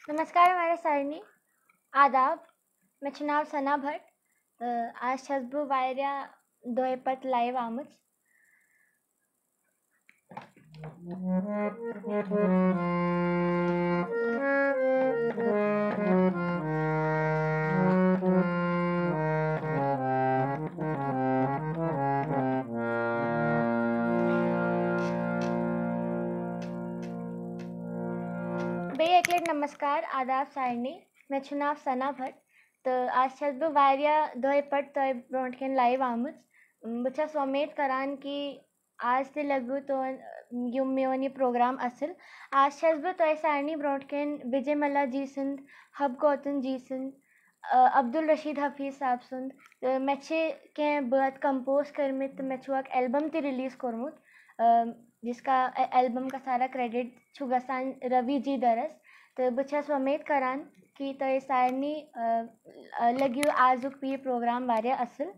नमस्कार हमारे सारणी आदाब मैं चुनाव सना भट्ट आज छसबु वायरिया दोयपत लाइव आमुच बे एकलेट नमस्कार आदाब सारणी मैं चुनाव सना भट्ट तो आज छसबु वायरिया दोयपत तो ब्रोंटकेन लाइव आमुच बच्चा उम्मीद करान कि आज से लगू तो युम मेवनी प्रोग्राम असल आज छसबु तो सारणी ब्रोंटकेन विजय मल्ला जी सुंद हब गौतम जी सुंद अब्दुल रशीद हफीज साहब सुंद तो मे के बहुत कंपोज करमित मे एल्बम ती रिलीज कोरमुत जिसका एल्बम का सारा क्रेडिट छु गसान रवि जी दरस तो बच्चा उम्मीद करान कि तो सारनी लगी आजुक भी प्रोग्राम वारिया असल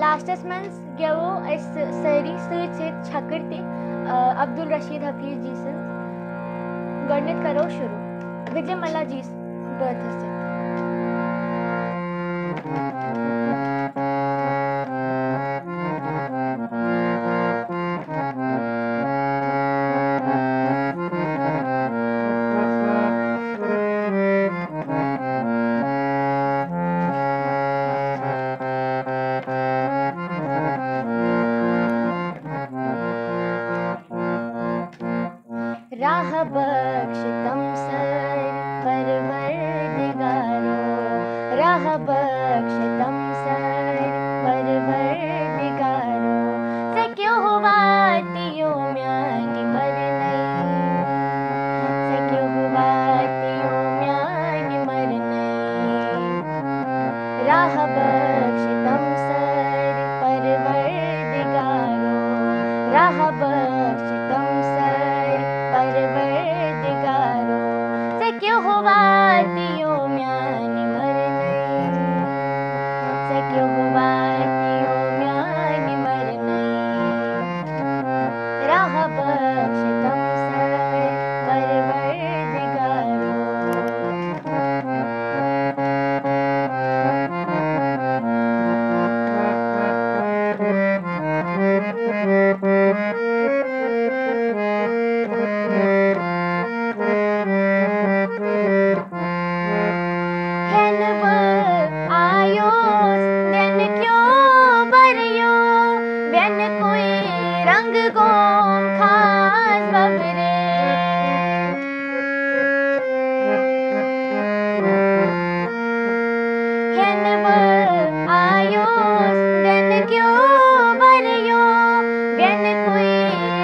लास्टस मंस गेवो इस सरी से छकरते अब्दुल रशीद हफीज जी से गणित करो शुरू विजय मल्ला जी बर्थ से राह बख्श तम सर परवरदिगारो राह बख्श तम सर परवरदिगारो से क्यों हुआ तियो म्यानी मर नहीं से क्यों हुआ तियो म्यानी मर नहीं राह बख्श तम सर परवरदिगारो राह बख्श तम सर परवरदिगारो से क्यों हुआ तियो म्यानी मर नहीं से क्यों हुआ तियो म्यानी मर नहीं राह बख्श तम सर परवरदिगारो रंग गोम खास बबरे हेनब आयो दिन क्यों बरियो व्यन कोई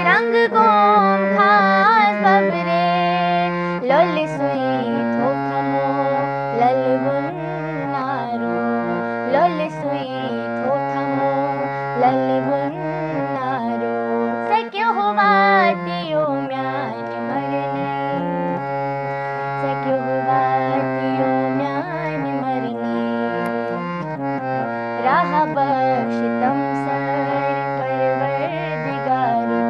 रंग गोम खास बबरे लोली सुई थो थमो ललगुन नारो लोली सुई थो थमो ललगुन क्यों हुआ तियो म्यानी मर नहीं से क्यों हुआ तियो म्यानी मर नहीं राह बख्श तम सर परवरदिगारो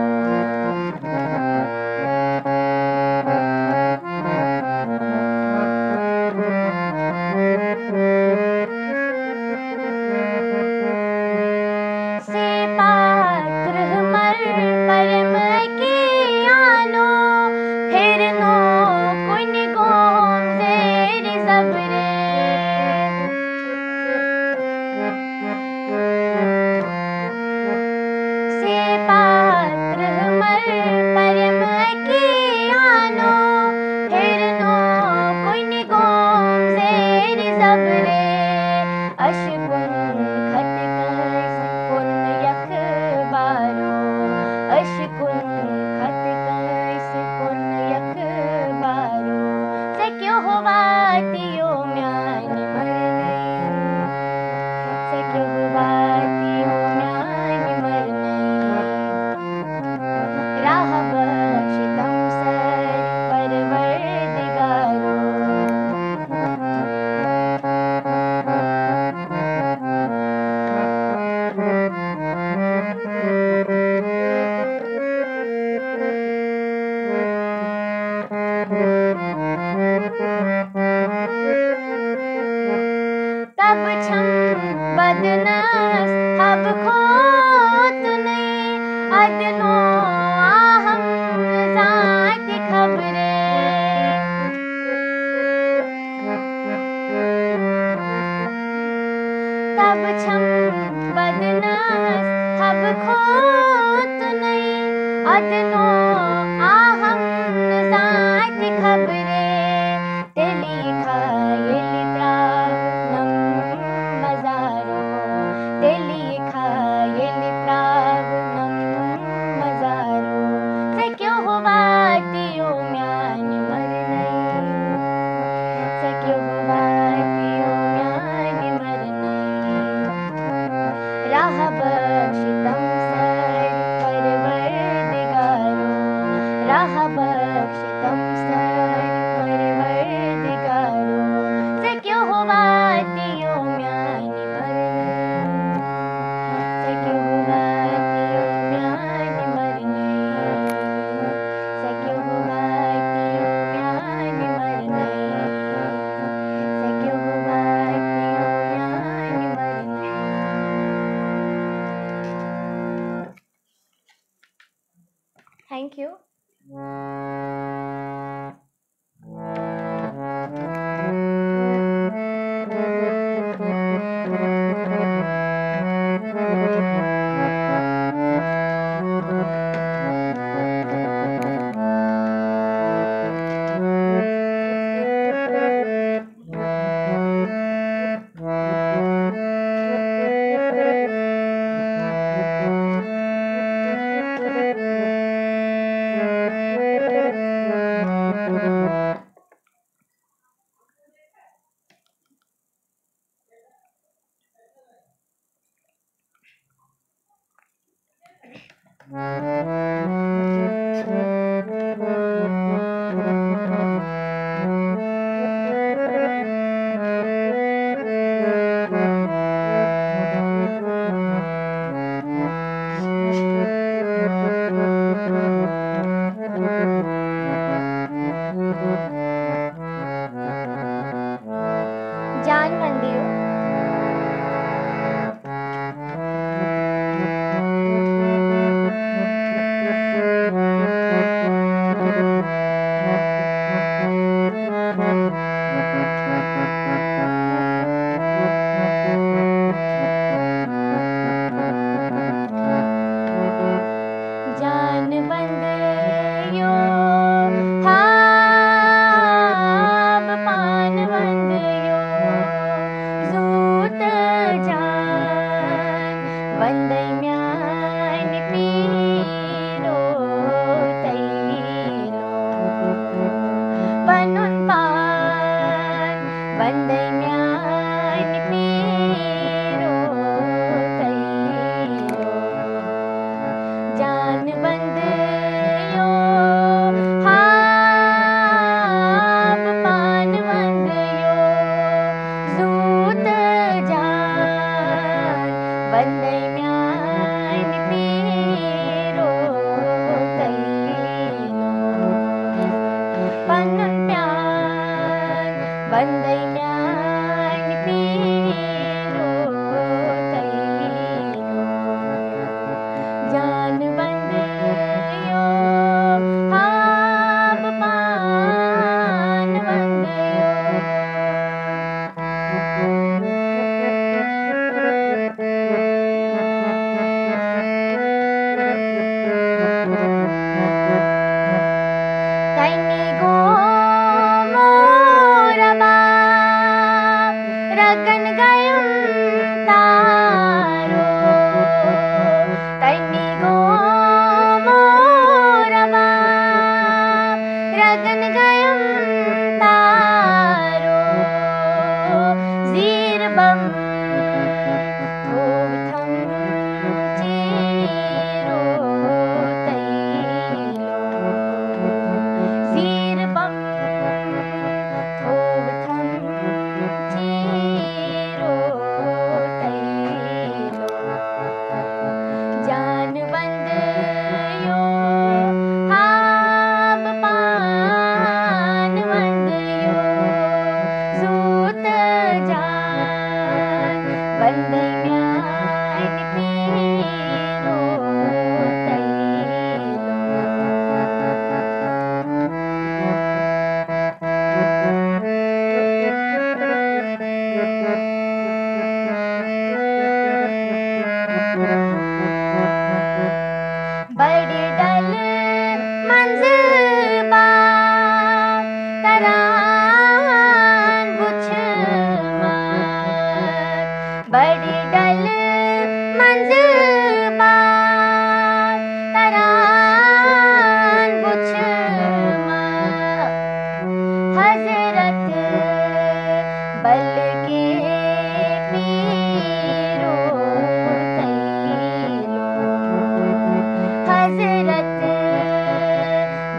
से पात्र मर परम की आन सुनो आहम साथ खबरे तेली खायली प्रावनम मजारो तेली खायली प्रावनम मजारो सक्यो वातियो म्यान मरनई सक्यो वातियो म्यान मरनई राह बख्शितम सर परवरदिगारो राह बख्शितम सर परवरदिगारो सक्यो वातियो म्यान मरनई सक्यो वातियो म्यान मरनई सक्यो वातियो म्यान मरनई सक्यो वातियो म्यान मरनई। Thank you. जान मंदिर जान बंद यो हाँ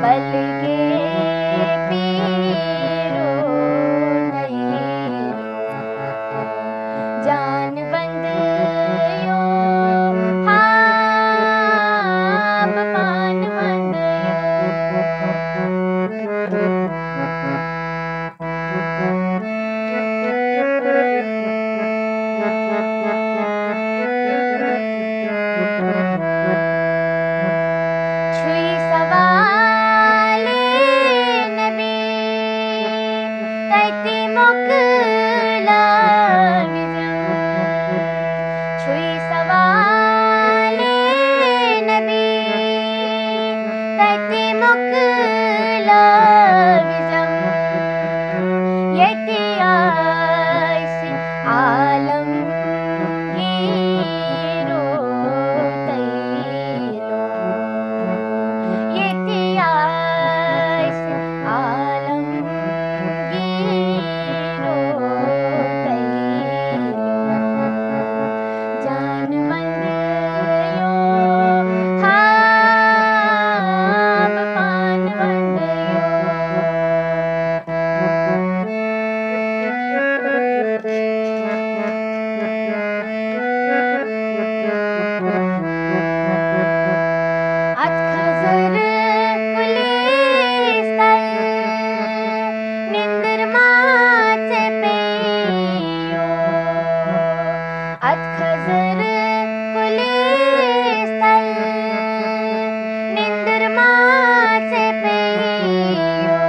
पल के पीरो तैरो जान बंद यो हाब पान बंद छुई सवाले नबी तैती मोकला छुई सवाले नबी तैती मोकला येती आइसी आलम गिरो तैलो येती आइसी आलम गिरो तैलो जान बंद यो हाब पान बंद अत खजर कुलिस्तर निंदर माचे पेयो अत खजर कुलिस्तर निंदर माचे पेयो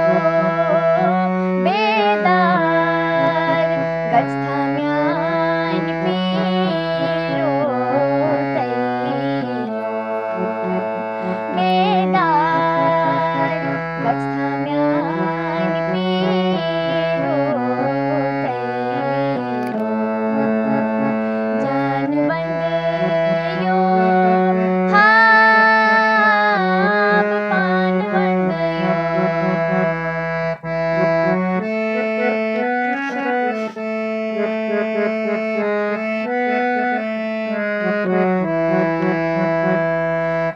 बेदार गज थाम्यान पीरो तैरो बेदार गज थाम्यान पीरो तैरो जान बंद यो हाब पान बंद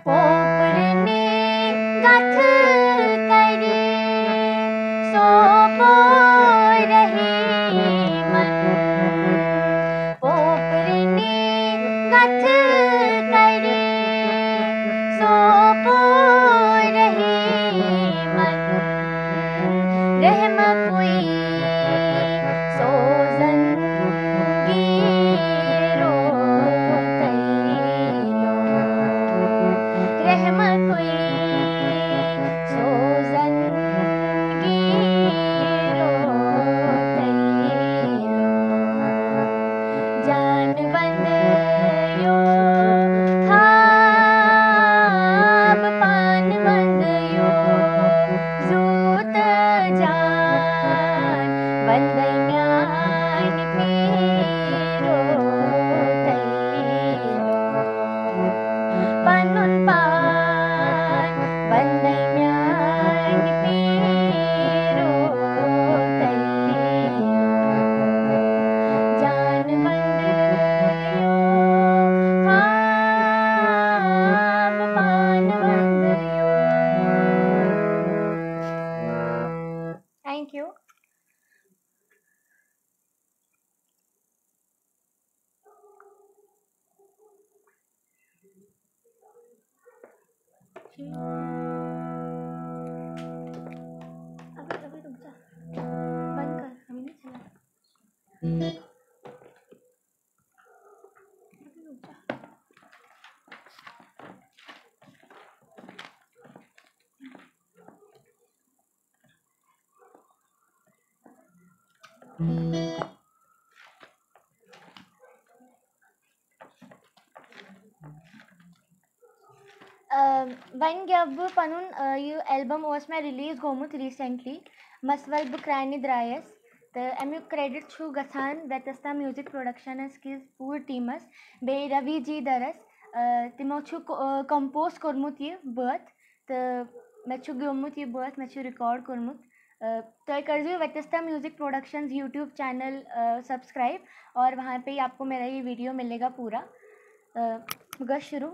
पोपरने गथ करी सो पो रही मन पोपरने गथ करी सो पो रही मन रहम पुई सोजन गिरो तैलो रहम कोई सोजन गिरो तैलो जान बंद यो हाब पान बंद यो जूत जान बंद म्यान पीरो तैलो पनुन पान बंद म्यान पीरो तैलो जान बंद यो हाब पान बंद यो थैंक यू अभी अभी रुक जा बंद कर अभी नहीं चला अभी रुक जा वन गब पनुन यह एल्बम ओस में रिलीज गोमुत रिसेंटली मसवल बुक्रानी द्रायस तो अमुक क्रेडिट छु गसान व्यतस्ता म्यूजिक प्रोडक्शन किस पूर टीमस बे रवि जी दरस तिमो छु कंपोज कोरमुत ये बत तो मे छु गोमुत ये बत मे छु रिकॉर्ड कोरमुत तो कर दियो व्यतस्ता music productions YouTube channel subscribe और वहाँ पे ही आपको मेरा ये वीडियो मिलेगा पूरा शुरू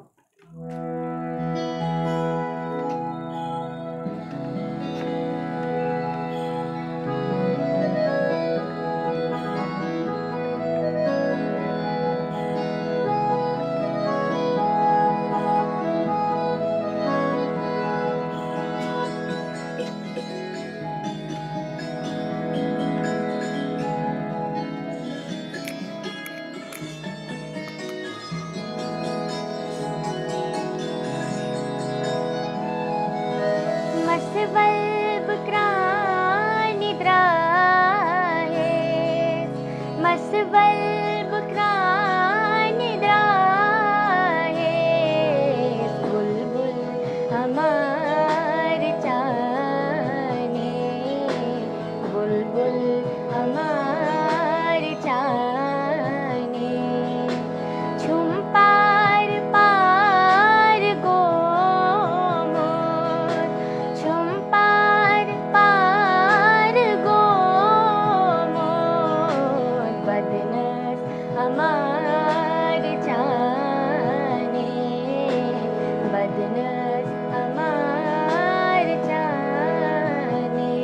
मसवल बकरा निद्रा है, मसवल बकरा निद्रा है, बुलबुल हमार जाने, बुलबुल हमार जाने, झुम पार पार गो मोर, झुम पार पार गो मोर, बदनस हमार जाने, बदनस हमार जाने,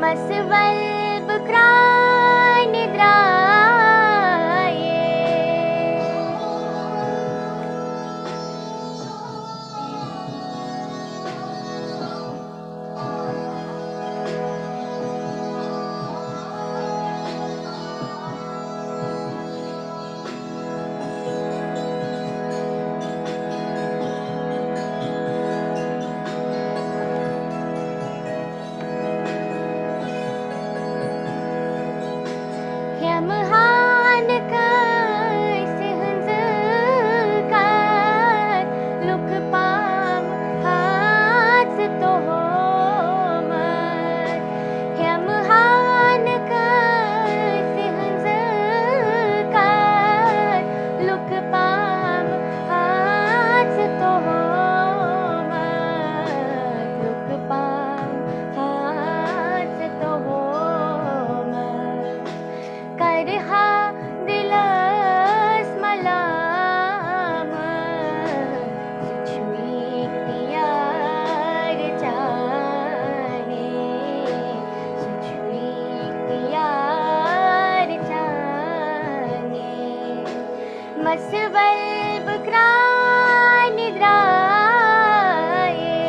मसवल बकरा निद्रा ये। यमहान कैसे हंज़कार, लुक पाम हाथ तो हो मत, यमहान कैसे हंज़कार, लुक पाम हाथ तो हो मत, लुक पाम हाथ तो हो मत, करहा दिलस मलामत, छुई प्यार जाने, छुई प्यार जाने, मसवल बकरा निद्रा ये।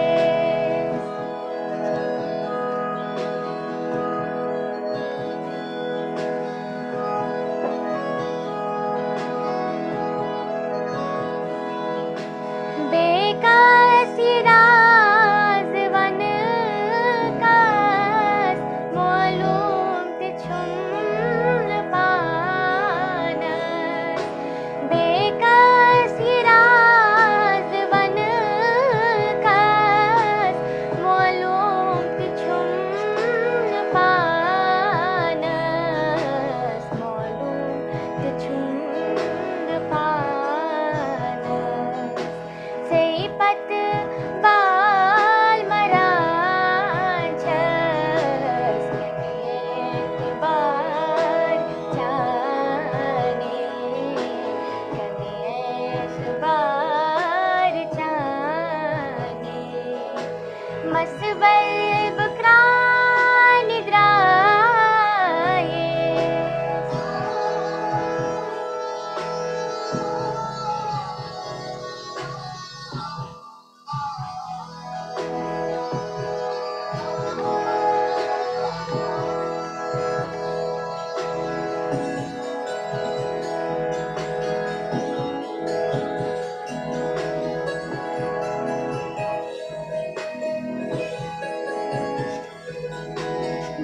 बेकासी राज वन कास, मालूम ते छुम पानस, बेकासी राज वन कास, मालूम ते छुम पानस, मालूम ते छुम पानस, सेई पत बाल मरांछस, कनेक बार जाने, कनेक बार जाने, मसवल बकरा निद्रा ये।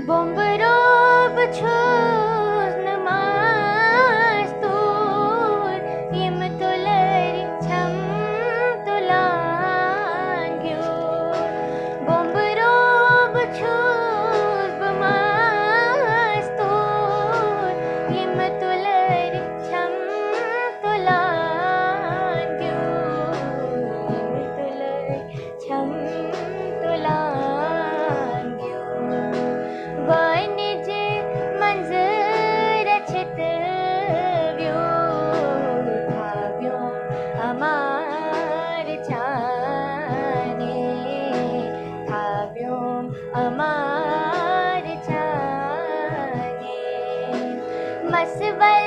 Bomberob çöz namaz tur, yim tuleri çam tulan gyur, bomberob çöz namaz tur, yim tuleri çam tulan gyur, yim tuleri çam tulan gyur, वाणिज मंजर चितव्यो, भाव्यो अमार जाने, भाव्यो अमार जाने, मसवल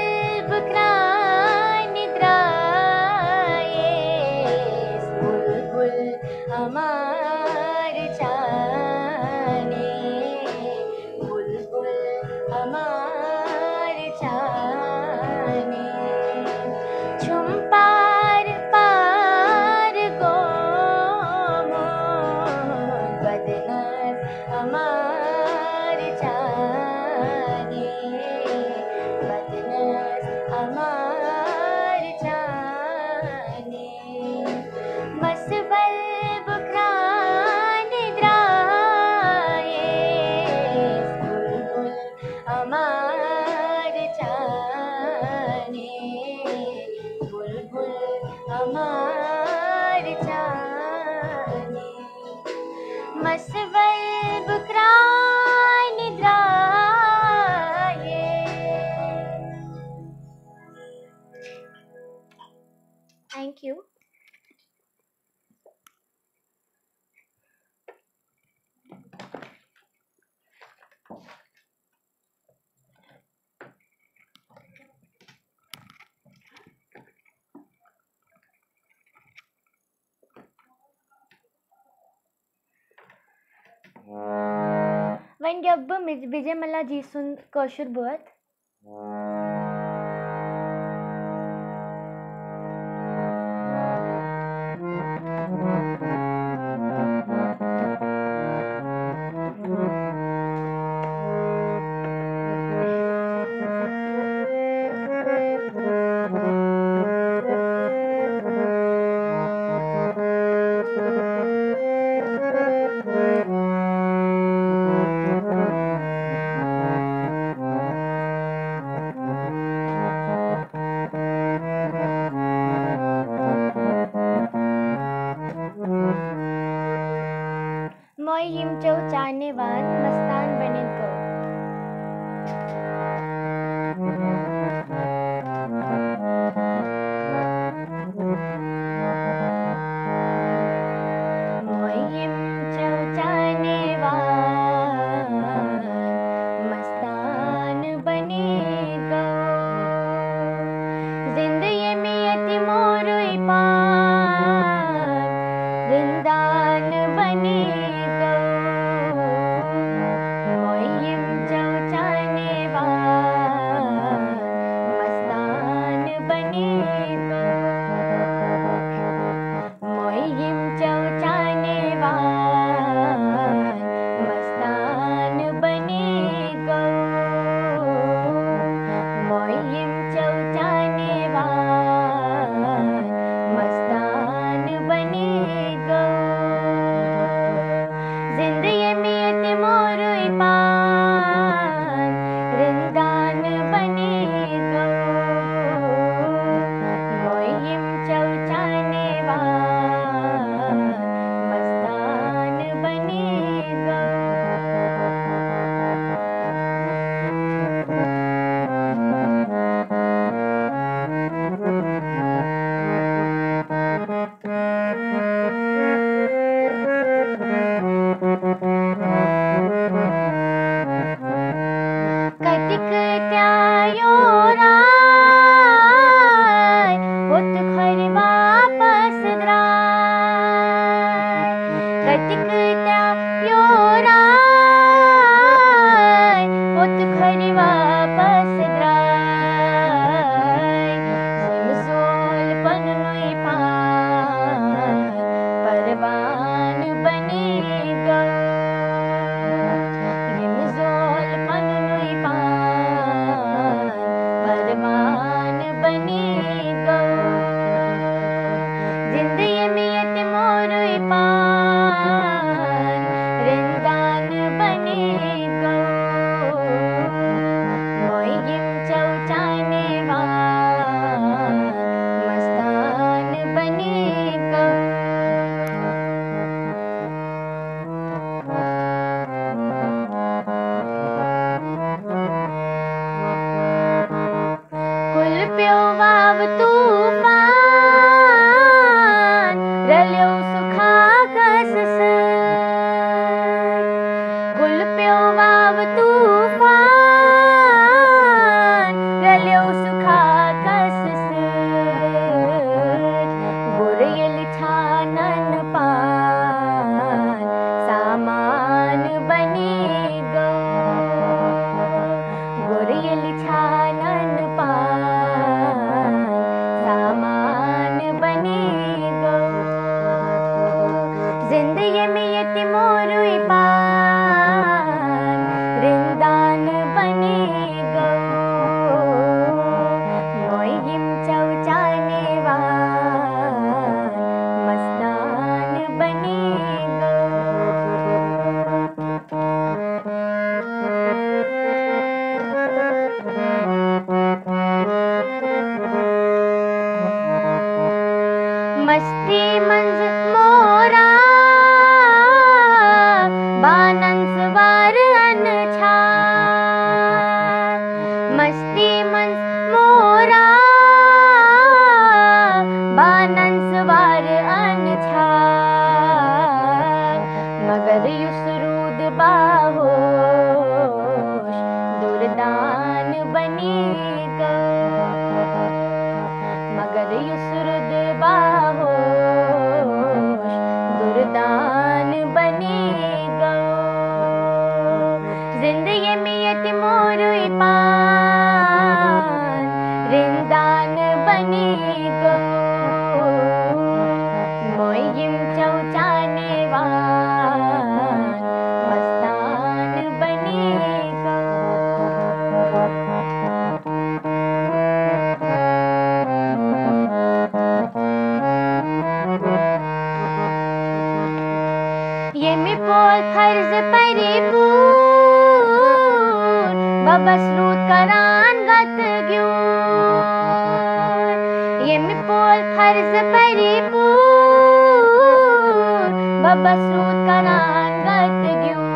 बकरा निद्रा ये, बुलबुल अमार जाने, बुलबुल हमार जाने, झुम पार पार गो मोर, मसवल बुकराय निद्राये। Thank you. When Gabba Vijay Jisun Koshur Buat. Moi yim chau chane wan mastan bane ko. Moi yim chau chane wan mastan bane ko. Zindagi mein yati moroi paan zindan bane ko. Moi yim chau chane wan mastan bane ko. Moi yim chau chane wan mastan bane ko. Moi yim chau chane wan mastan bane ko. Zindagi mein yati moroi paan zindan bane ko. Moi yim chau chane wan mastan bane ko. Katik tyayo rai hot khari vapas drai. Katik tyayo rai hot khari vapas drai. Simsol panui paan parwan bane go. Simsol panui paan parwan bane go. Zindagi mein yati moroi paan zindan bane go. Moi yim chau chane wan mastan bane go. Kul pyo vav tufan ralyo sukha kas. Kul pyo vav tufan ralyo sukha kas. Guriyal chanan paan saman bane go. Guriyal chanan paan saman bane go. Zindagi mein yati moroi paan zindan bane go. Moi yim chau chane wan mastan bane go. Masti manz mora मगर युसरूद बाहोश दुर्दान बनी गो, मगर युसरूद बाहोश दुर्दान बनी गो। जिंदगी में यतीमोर पान रिंदान बनी गो, मोयिम चौचाने वान मस्तान बनी गो। ये मी पोल फर्ज परिपूर बबसरूद करान गत ग्यूर, ये मी पोल फर्ज परिपूर बबसरूद करान गत ग्यूर।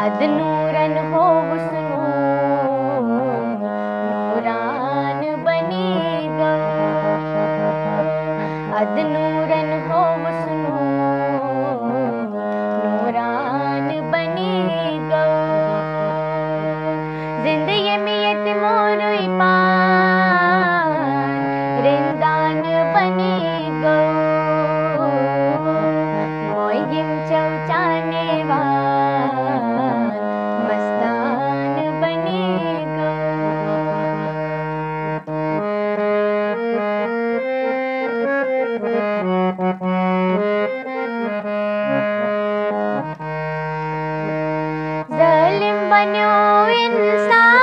अद नूरन हो वुस्नूर नूरान बनी गो, अद नूरन हो वुस्नूर नूरान बनी गो। जिंदगी में यतीमोर पान रिंदान बनी गो, मोयिम चौचाने वान मस्तान बनी गो। ज़ालिम बन्यो इंसान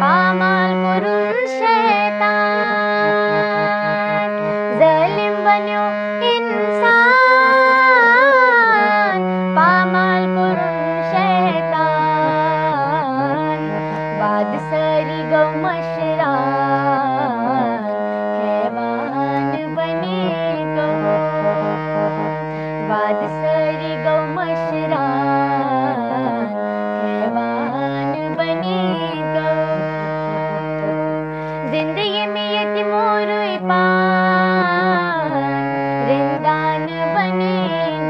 पामाल कुरुन शैतान, ज़ालिम बन्यो इंसान पामाल कुरुन शैतान। बाद सरी गौ मशरान हैवान बनी गो, बाद सरी गौ मशरान हैवान बनी गो। जिंदगी में यतीमोर पान रिंदान बनी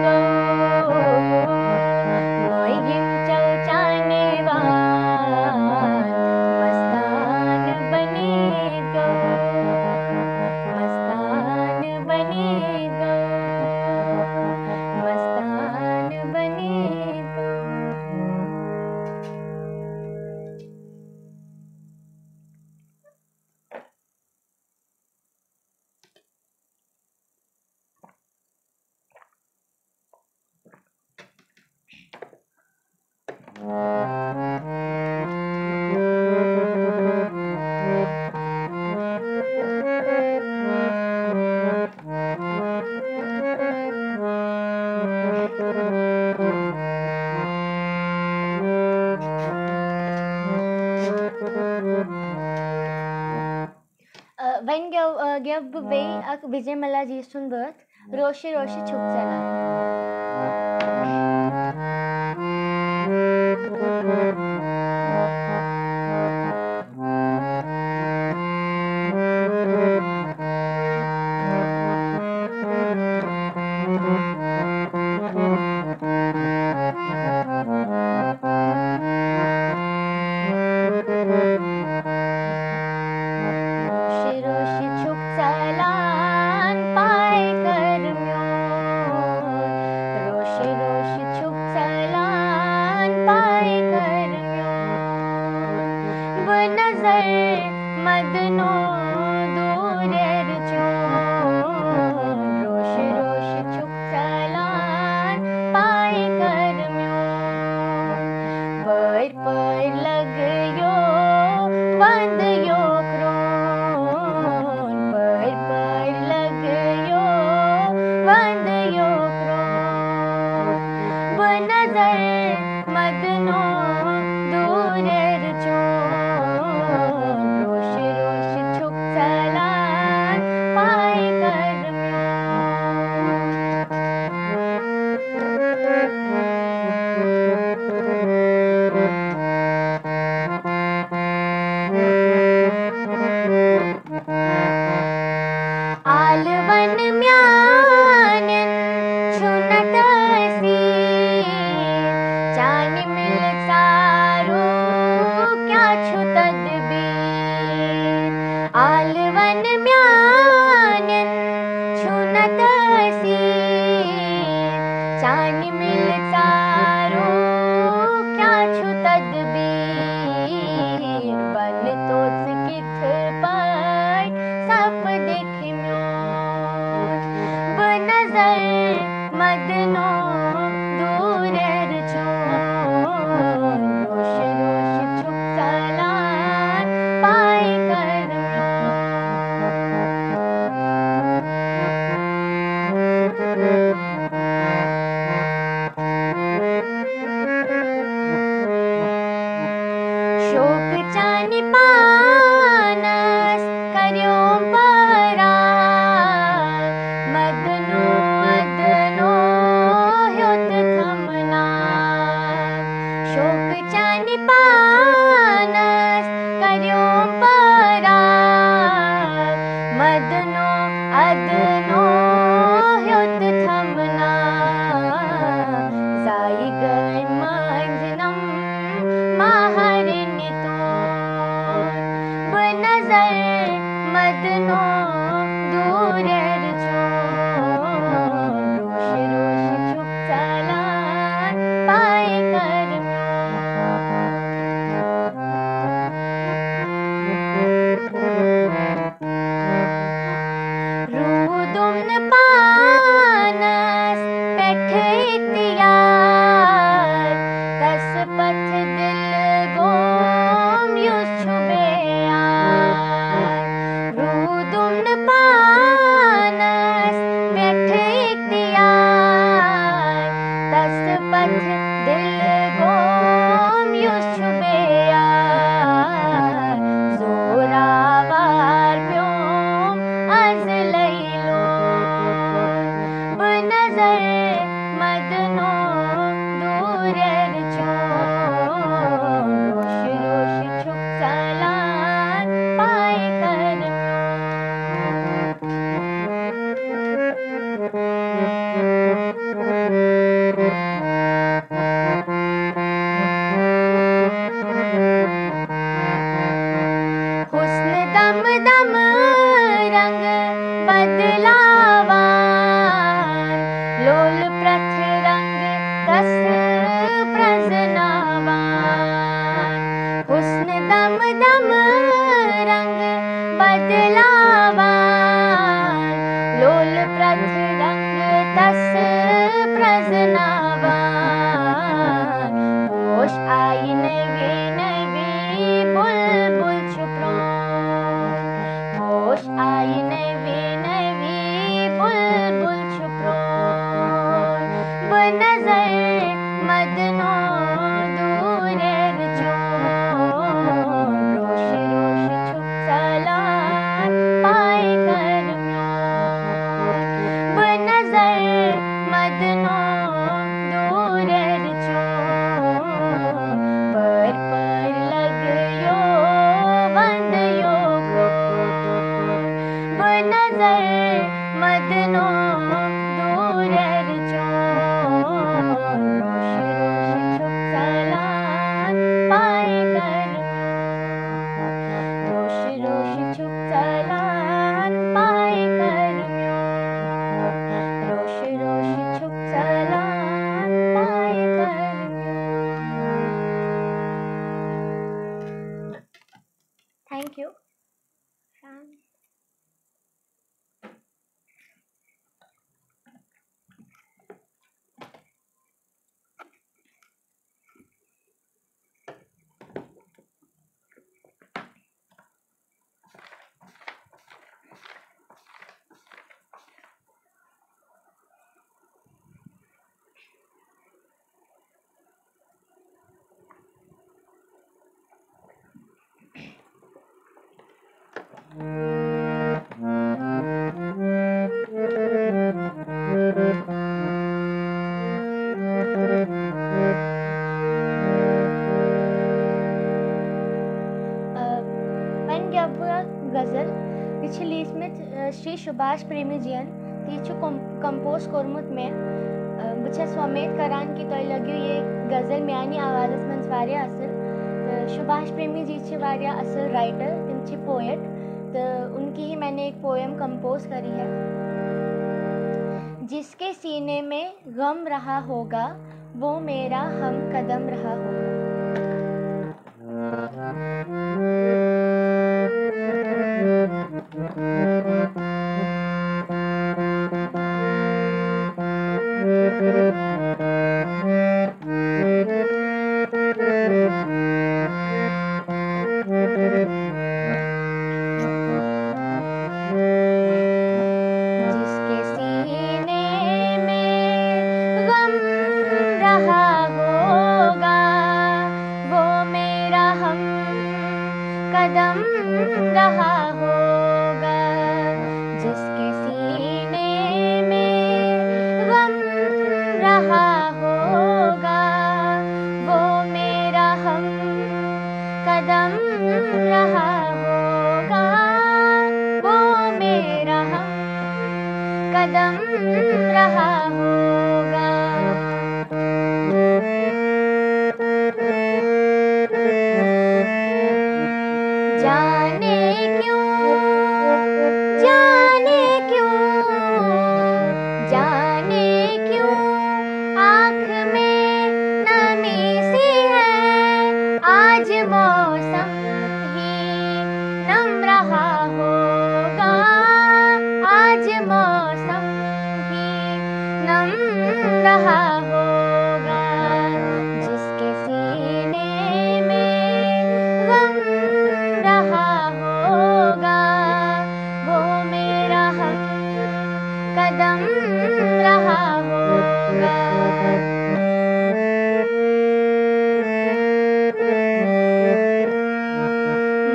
गो, मोयिम चौचाने वान मस्तान बनी गो, मस्तान बनी गो, मस्तान बनी गो। When gave way ak Vijay Malla ji sun birth, Roshi Roshi Chuk Chala. रोशी रोशी छुक चलान पाए कर म्योर, रोशी चान मिल चारो क्या छु तदबीर बन तोस किथ पर सप देखिम्यो बनजर मदनो दूरेर चोन रोश रोश छुप सलार पाई करम्यो शोक चानि पानस कर्यो परार मदनो मदनो ह्योत थमनार शोक चानि पानस कर्यो परार मदनो अदनो ह्योत थमनार जाई गन मंजनम माहरिन बनजर मदनो दूरेर चोन रोश रोश छुप सलार पाई करम्यो रूदुम पानस पैठ इख्तियार तस पथ दिल गोम युस छुबेयार रूदुम पानस पैठ इख्तियार तस पथ दिल गोम युस छुबेयार जोरावर प्योम अज लैलो बनजर मदनो दूरेर चोन रोश रोश छुप सलार पाई करम्यो हुस्न दम दम रंग बदलावान लोल प्रथ रंग तस प्रजनावान हुस्न दम दम रंग बदलावान लोल प्रथ रंग तस प्रजनावान होश आई नवी नवी बुलबुल छुप्रोन होश आई नवी नवी बुलबुल छुप्रोन बनजर मदनो दूरेर चोन रोश रोश छुप सलार पाई करम्यो बनजर मदनो दूरेर चोन पर लगयो वंदयो बनजर मदनो दूरेर चोन रोश रोश छुप सलार पाई करम्यो रोश रोश छुप सलार पाई करम्यो रोश रोश छुप सलार पाई करम्यो थैंक यू गजल पिछली इसमें श्री सुभाष प्रेमीजियन तीचु कंपोज कोरमुत में बच्चा स्वामेत करान की तोय लगी ये गजल म्यानी आवाज़ मंच वारिया असल सुभाष प्रेमी जी चे वारिया असल राइटर तिमचे पोएट तो उनकी ही मैंने एक पोएम कंपोज करी है। जिसके सीने में गम रहा होगा वो मेरा हम कदम रहा होगा। जिसके सीने में गम रहा होगा वो मेरा हम कदम रहा होगा। जिसके सीने में गम रहा होगा वो मेरा हम कदम रहा होगा। वो मेरा हम कदम रहा होगा। जाने क्यों, जाने क्यों, जाने क्यों आँख में नमी सी है। आज मौसम ही नम रहा होगा। आज मौसम ही नम रहा होगा। जिसके सीने में गम रहा होगा वो मेरा हम कदम रहा होगा।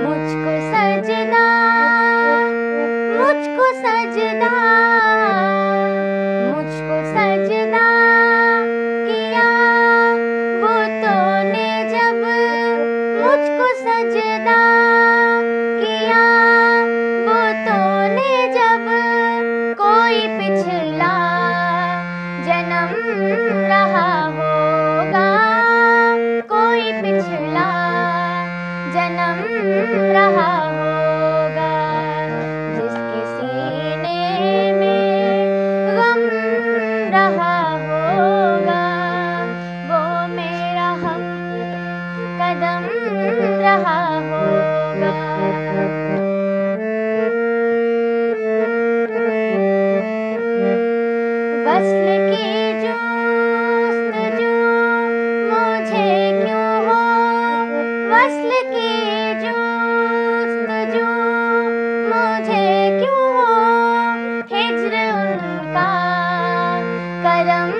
मुझको सजदा, मुझको सजदा, मुझको सजदा किया बुतों ने जब। मुझको सजदा किया बुतों ने जब। कोई पिछला जन्म रहा होगा। कोई पिछला जन्म रहा होगा। जिसके सीने में गम रहा होगा वो मेरा हम कदम रहा होगा। वस्ल की जुस्तजू मुझे क्यों हो। वस्ल की जुस्तजू मुझे क्यों हो। हिज्र उनका करम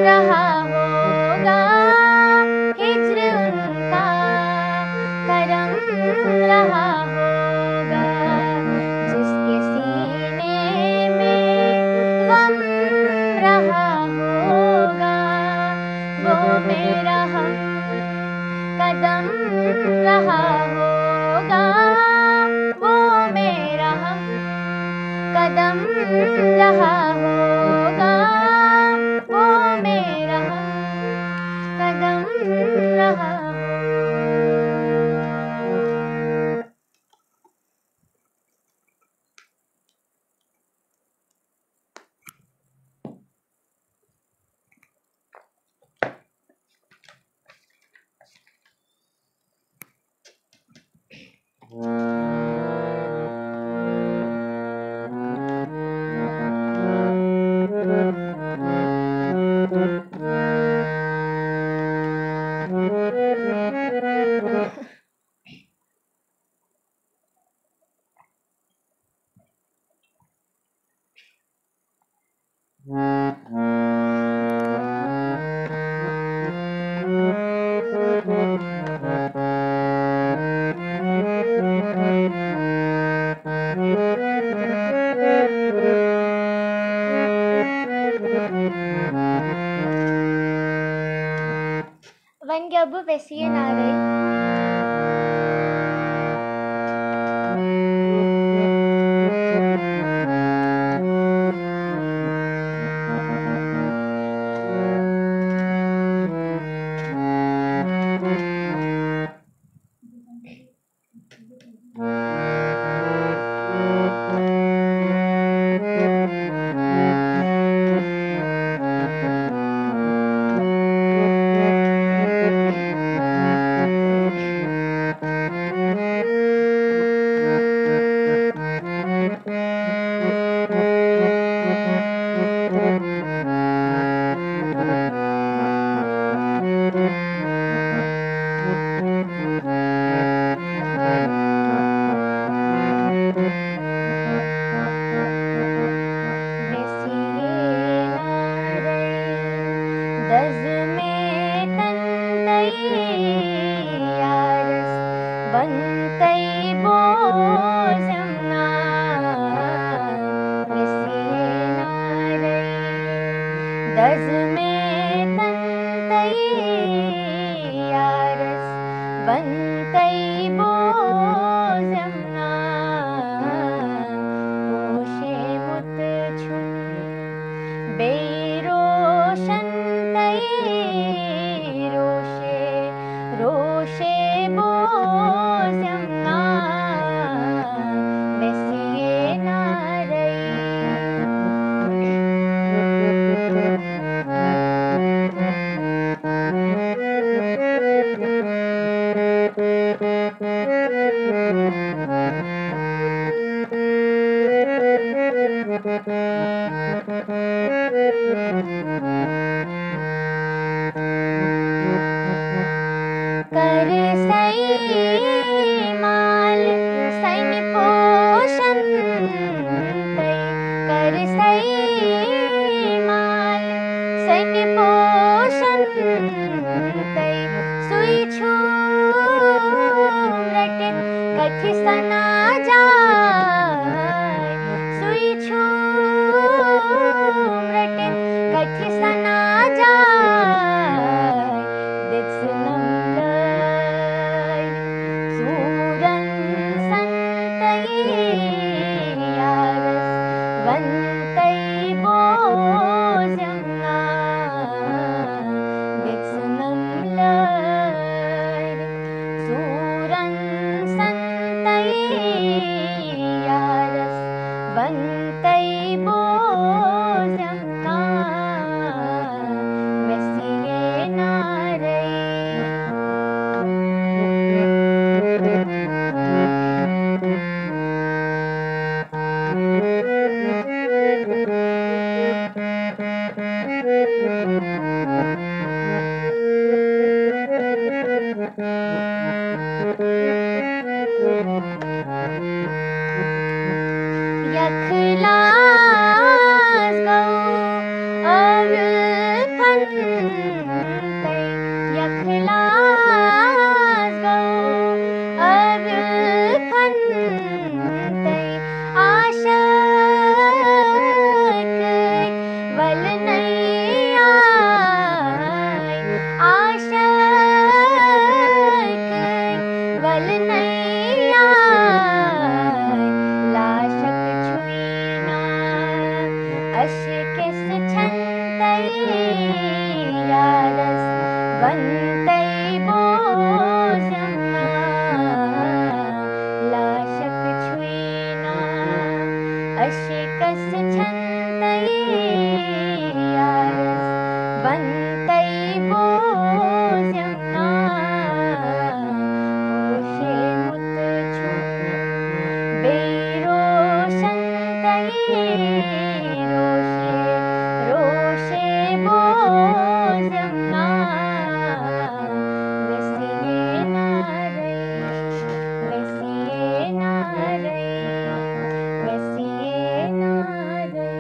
रहा होगा। हिज्र उनका करम रहा होगा। जिसके सीने में गम रहा होगा वो मेरा हम कदम रहा होगा। वो मेरा हम कदम रहा होगा। वो मेरा हम कदम रहा होगा। Wanjabu Vesiyanarai. दज में तंतई यारस बनतई बोजमना विसिए नारई दज में तंतई यारस बनतई बोजमना पोशे मुत छुन बेरोशन तई रोशे रोशे बोजमना बेसिए नारई कर सई माल सैन पोषण तई कर सई माल सैन पोषण तई सुई छूमरट कथि सना जाय सुई छूमरट कथि सना जाय दित्सनम लय सूरन संतई यारस वंतई बोजमना दित्सनम लय सूरन संतई यारस वंतई बोजमना विसिए नारई यखलास गौ अव्युल्फन तई यखलास गौ अव्युल्फन तई आशक वल नहीं आय आशक वल नहीं आय लाशक छुईना अशकिस छंतई यारस बनतई बोजमना लाशक छुईना अशकिस छंतई यारस बनतई बोजमना पोशे मुत छुन बेरोशन तई रोशे रोशे बोजमना विसिए नारई विसिए नारई विसिए नारई।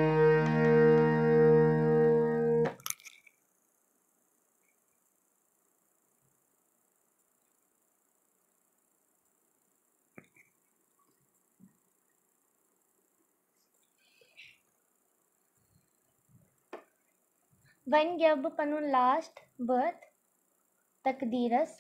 One give Panun last birth तकदीरस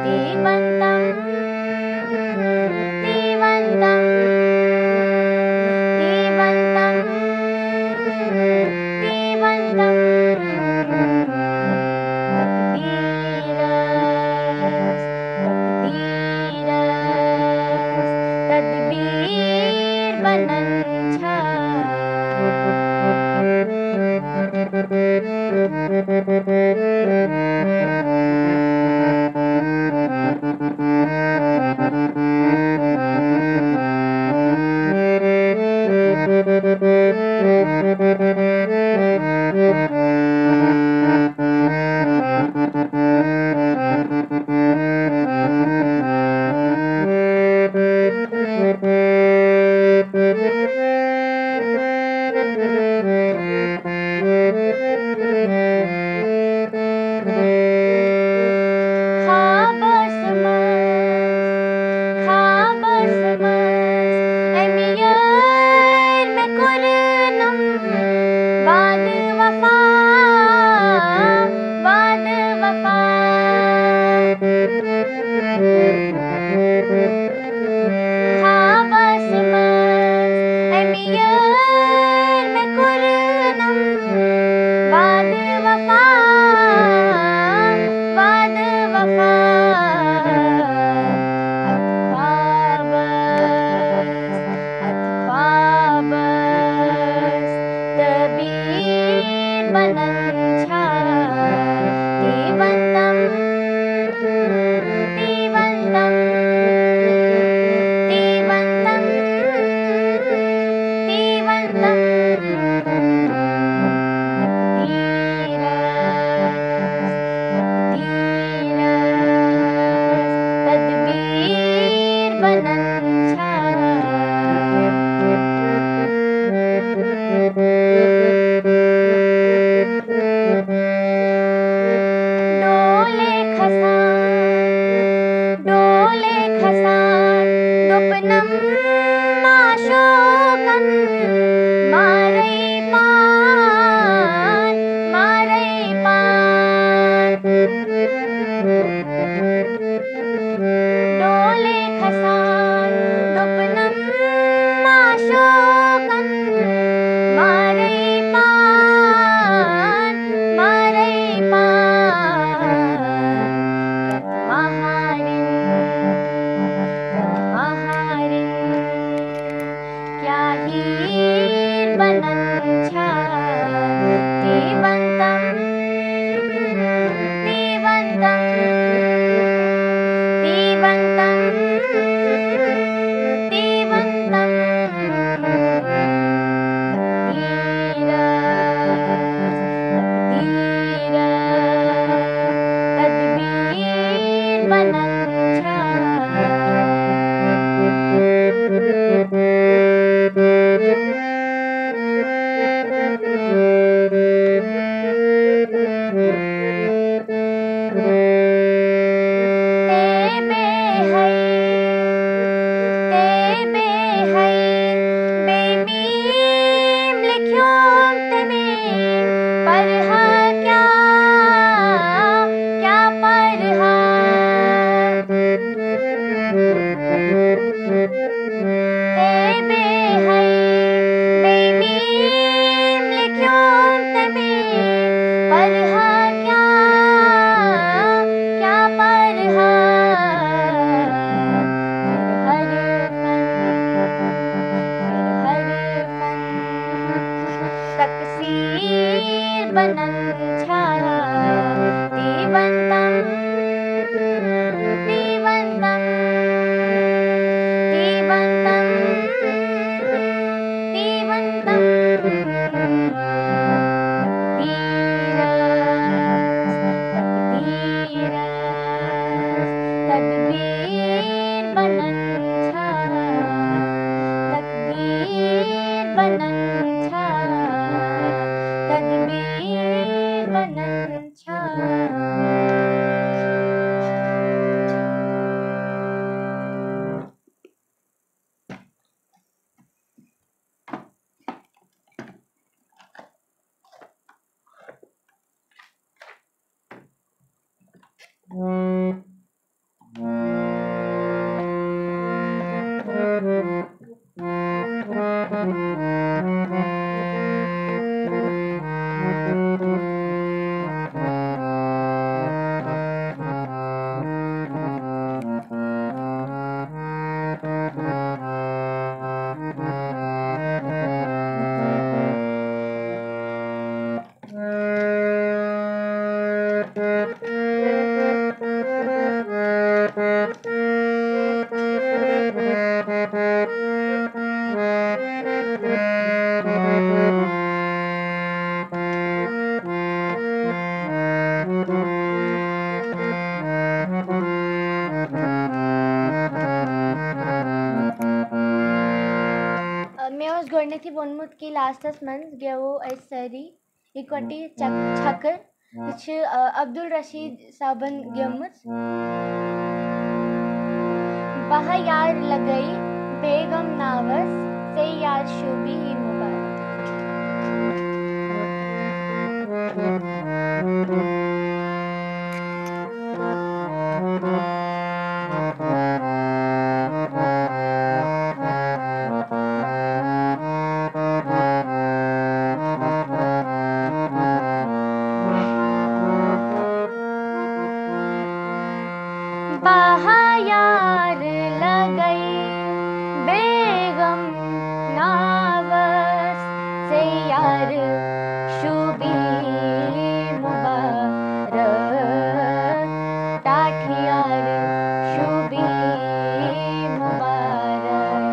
तीवंतम तीवंतम तीवंतम तीवंतम तकदीरस तकदीरस तदबीर बनन छा गणित वोनमुत की लास्टस मंस गेवो ऐसरी इक्वटी छकर अब्दुल रशीद साबन गेमुत बह यार लगई बेगम नावस से यार शोभी ही मुबारक। यार लगई बेगम नावस से यार शुभी मुबारक टाठियार शुभी मुबारक।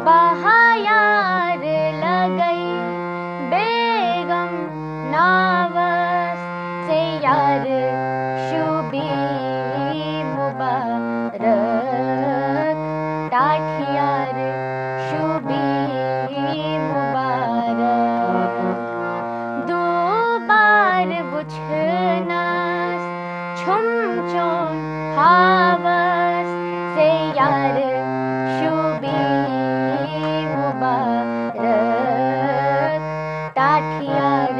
बहायार लगई बेगम नावस से यार शुभी मुबारक टाठियार शुभी मुबारक। दो बार बुझनास छुम चोन हावस से यार शुभी मुबारक टाठियार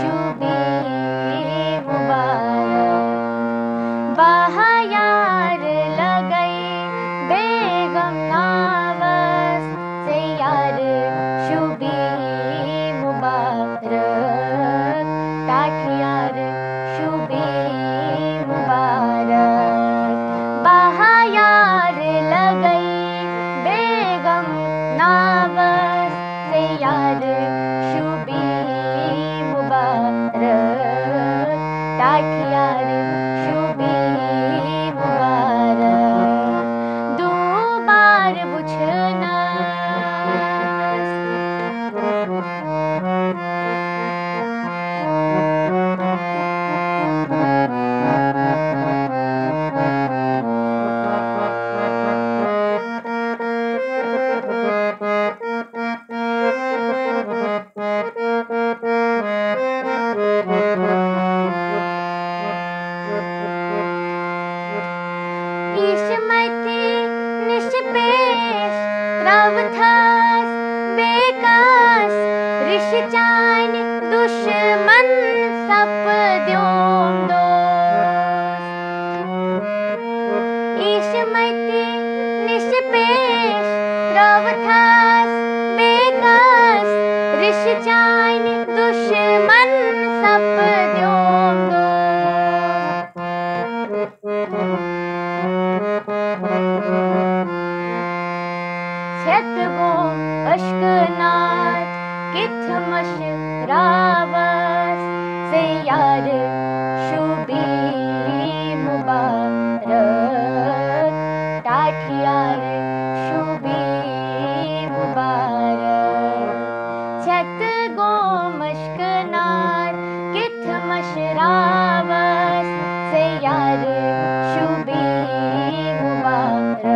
शुभी मुबारक। बहायार लगई बेगम नावस से यार शुभी मुबारक टाठियार शुभी मुबारक। बहायार लगई बेगम नावस से यार शुभी मुबारक टाठियार शुभी मुबारक। दो बार ईशमती निष्पेश त्रवथस बेकस ऋषिचान दुश्मन सप द्योम दोस्त। ईशमती निष्पेश त्रवथस बेकस ऋषिचान दुश्मन सप द्योम दोस्त। छतगो अश्कनाथ किथमश रावस से यार शुभी मुबारक टाठियार शुभी मुबारक। छतगो मश्कनाथ किथमश रावस से यार शुभी मुबारक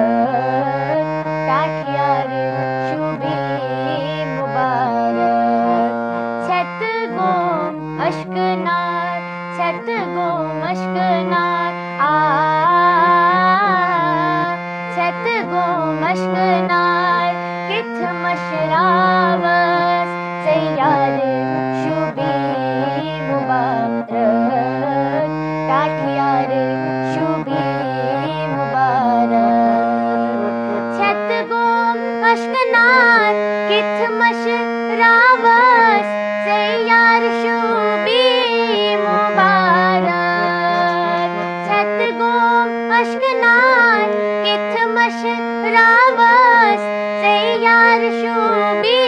टाठियार शुभी मुबारक। छतगो अश्कनाथ छतगो मश्कनाथ छतगो मश्कनाथ किथमश रावस से यार शुभी मुबारक टाठियार शुभी मुबारक। छतगो अश्कनाथ किथमश रावस से यार शुभी मुबारक। छतगो अश्कनाथ किथमश रावस से यार शुभी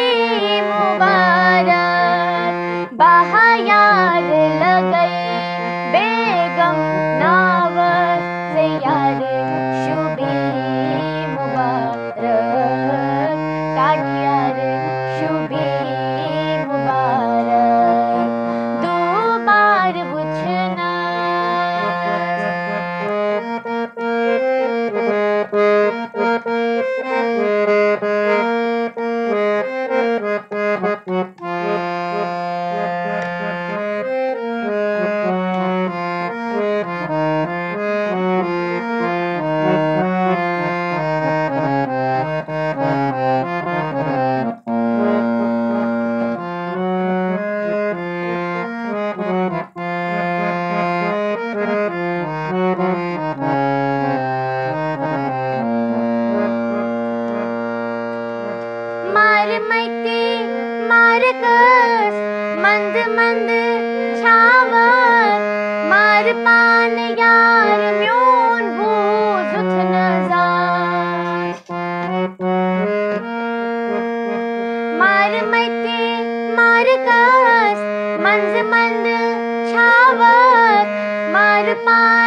मुबारक। बहायार लगई बेगम नावस से यार शुभी मुबारक टाठियार शुभी मुबारक। दो बार बुझना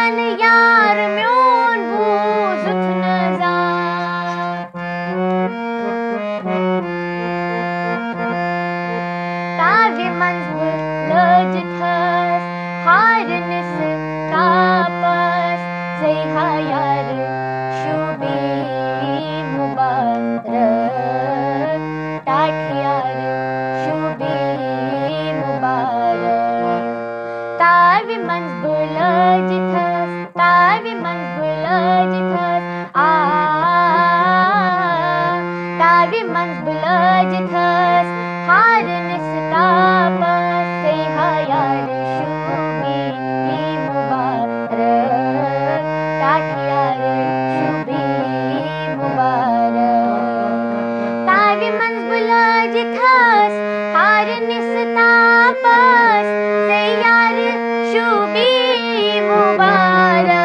वन यार म्योन बूज उठन जा तावे मंजिल लज थस हार निस तापस जय यार शुबी मुबारक टाठ यार शुबी मुबारक तावे मंजिल लज थस तावे मंजिल लज थस तावे मंजिल लज थस हार निस तापस जय यार शुबी मुबारक टाठ यार शुबी मुबारक तावे मंजिल लज थस हार निस तापस जय यार शुबी मुबारक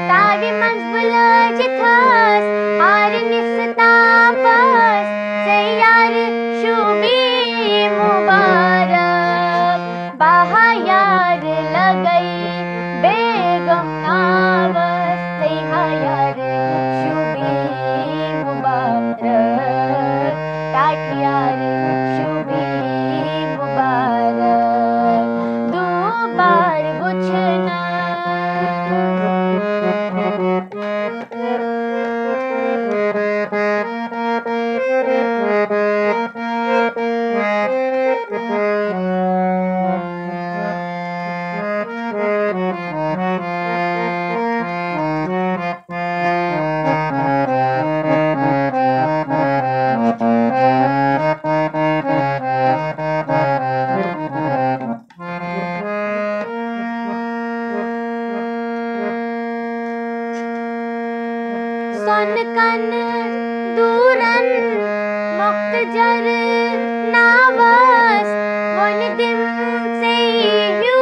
तावे मंजिल लज थस हार निस तापस जय यार शुबी मुबारक बाहा यार लगई बेगम नावस जय यार शुबी मुबारक टाठ यार शुबी मुबारक दो बार बुझना सन कन दूरन मुख्तजर नावस वन दिन से यू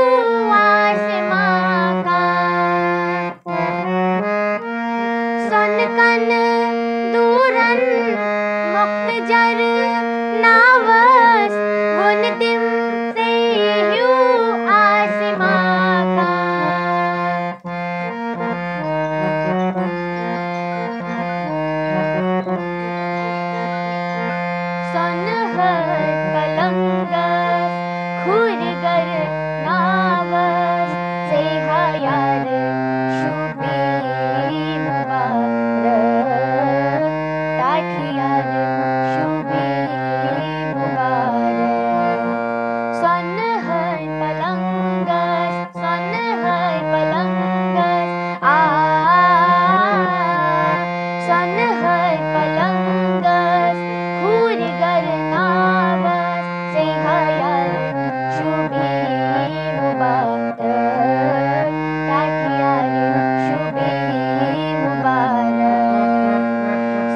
आसमां का सन कन दूरन मुख्तजर नावस वन दिन से यू आसमां का सन हर पलंगस खुरगर नावस जय यार शुबी मुबारक टाठ यार शुबी मुबारक सन हर पलंगस सन हर पलंगस सन हर पलंगस खुरगर नावस जय यार शुबी मुबारक टाठ यार शुबी मुबारक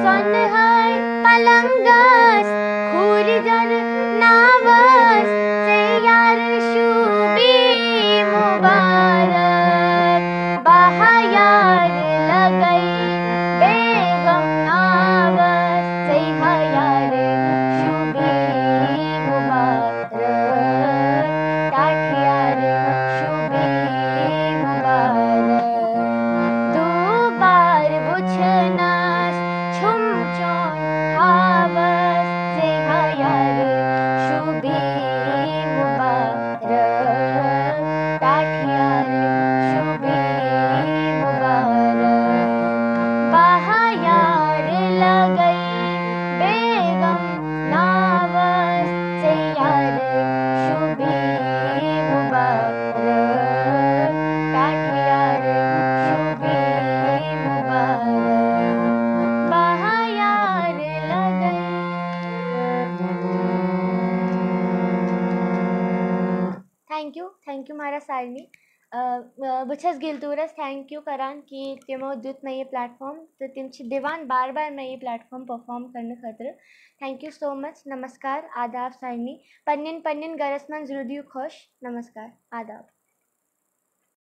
सन हर पलंगस खुरगर नावस जय यार शुबी मुबारक बाहा यार लगई बेगम नावस जय यार शुबी मुबारक टाठ यार शुबी मुबारक दो बार बुझनास छुम चोन हावस जय यार शुबी मुबारक टाठ यार शुबी मुबारक बाहा यार लगई बेगम नावस जय यार शुबी मुबारक टाठ यार शुबी मुबारक बाहा यार लगई। थैंक यू मारा सारनी बस गिलतूरस थैंक यू करान कि तिमो दुत मैं ये प्लेटफॉर्म तो तिम दिवान बार बार मैं ये प्लेटफॉर्म परफॉर्म करने खतर थैंक यू सो मच नमस्कार आदाब सारनी पन्निन पन्निन गरस मन रुदियु खुश नमस्कार आदाब।